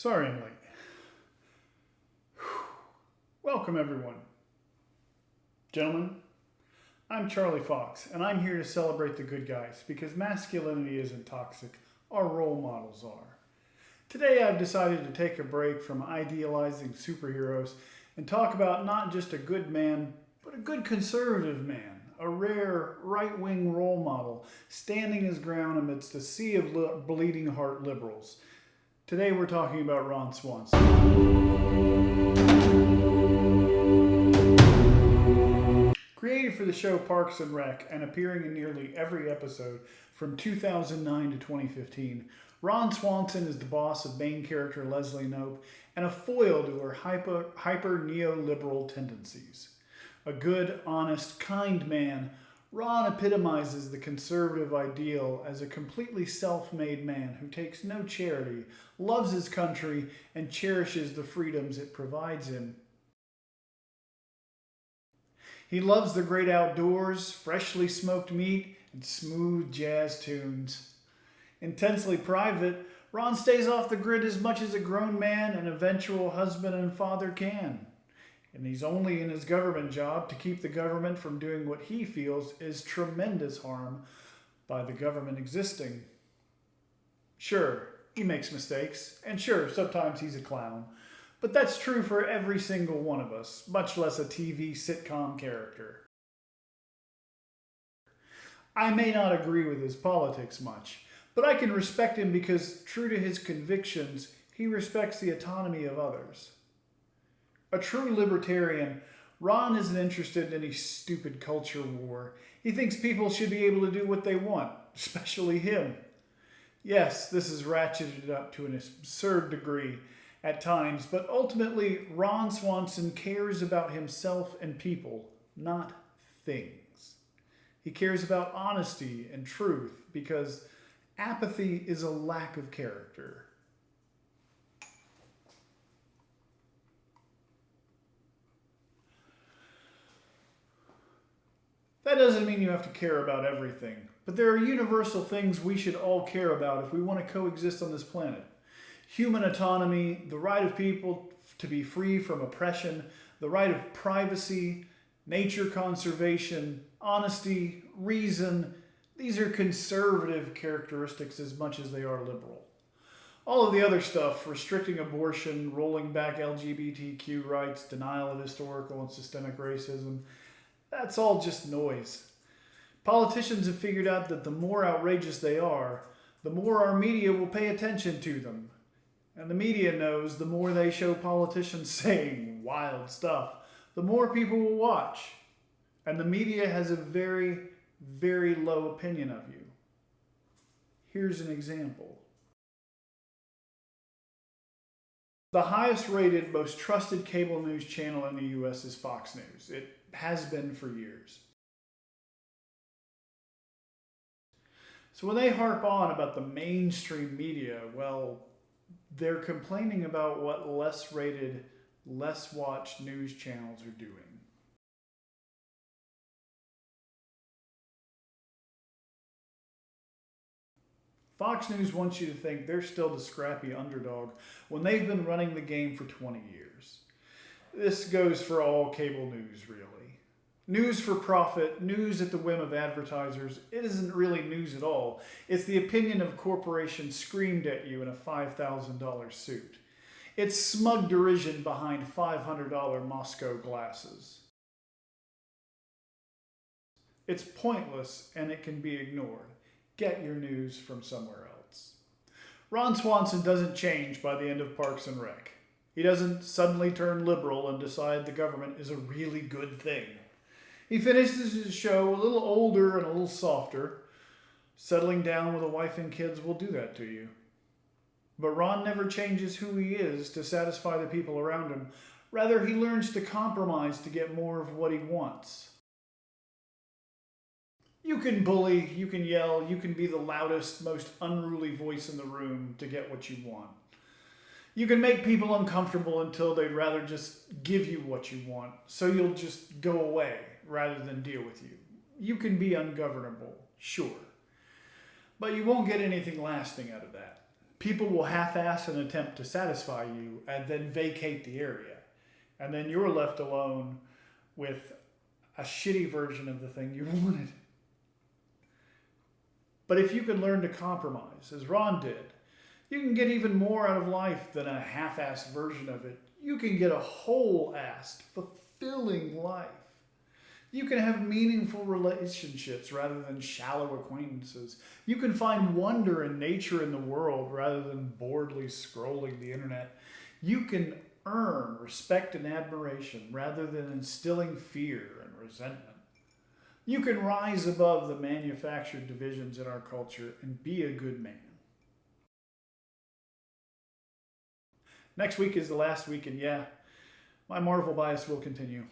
Sorry I'm late. Welcome, everyone. Gentlemen, I'm Charlie Fox, and I'm here to celebrate the good guys because masculinity isn't toxic. Our role models are. Today, I've decided to take a break from idealizing superheroes and talk about not just a good man, but a good conservative man, a rare right-wing role model standing his ground amidst a sea of bleeding heart liberals. Today, we're talking about Ron Swanson. Created for the show Parks and Rec and appearing in nearly every episode from 2009 to 2015, Ron Swanson is the boss of main character Leslie Knope and a foil to her hyper neoliberal tendencies. A good, honest, kind man, Ron epitomizes the conservative ideal as a completely self-made man who takes no charity, loves his country, and cherishes the freedoms it provides him. He loves the great outdoors, freshly smoked meat, and smooth jazz tunes. Intensely private, Ron stays off the grid as much as a grown man and eventual husband and father can. And he's only in his government job to keep the government from doing what he feels is tremendous harm by the government existing. Sure, he makes mistakes, and sure, sometimes he's a clown. But that's true for every single one of us, much less a TV sitcom character. I may not agree with his politics much, but I can respect him because, true to his convictions, he respects the autonomy of others. A true libertarian, Ron isn't interested in any stupid culture war. He thinks people should be able to do what they want, especially him. Yes, this is ratcheted up to an absurd degree at times, but ultimately, Ron Swanson cares about himself and people, not things. He cares about honesty and truth because apathy is a lack of character. That doesn't mean you have to care about everything, but there are universal things we should all care about if we want to coexist on this planet. Human autonomy, the right of people to be free from oppression, the right of privacy, nature conservation, honesty, reason. These are conservative characteristics as much as they are liberal. All of the other stuff, restricting abortion, rolling back LGBTQ rights, denial of historical and systemic racism, that's all just noise. Politicians have figured out that the more outrageous they are, the more our media will pay attention to them. And the media knows the more they show politicians saying wild stuff, the more people will watch. And the media has a very, very low opinion of you. Here's an example. The highest rated, most trusted cable news channel in the US is Fox News. It has been for years. So when they harp on about the mainstream media, well, they're complaining about what less rated, less watched news channels are doing. Fox News wants you to think they're still the scrappy underdog when they've been running the game for 20 years. This goes for all cable news, really. News for profit, news at the whim of advertisers, it isn't really news at all. It's the opinion of corporations screamed at you in a $5,000 suit. It's smug derision behind $500 Moscow glasses. It's pointless and it can be ignored. Get your news from somewhere else. Ron Swanson doesn't change by the end of Parks and Rec. He doesn't suddenly turn liberal and decide the government is a really good thing. He finishes his show a little older and a little softer. Settling down with a wife and kids will do that to you. But Ron never changes who he is to satisfy the people around him. Rather, he learns to compromise to get more of what he wants. You can bully, you can yell, you can be the loudest, most unruly voice in the room to get what you want. You can make people uncomfortable until they'd rather just give you what you want, so you'll just go away rather than deal with you. You can be ungovernable, sure, but you won't get anything lasting out of that. People will half-ass an attempt to satisfy you and then vacate the area. And then you're left alone with a shitty version of the thing you wanted. But if you can learn to compromise, as Ron did, you can get even more out of life than a half-assed version of it. You can get a whole-assed, fulfilling life. You can have meaningful relationships rather than shallow acquaintances. You can find wonder in nature and the world rather than boredly scrolling the internet. You can earn respect and admiration rather than instilling fear and resentment. You can rise above the manufactured divisions in our culture and be a good man. Next week is the last week, and yeah, my Marvel bias will continue.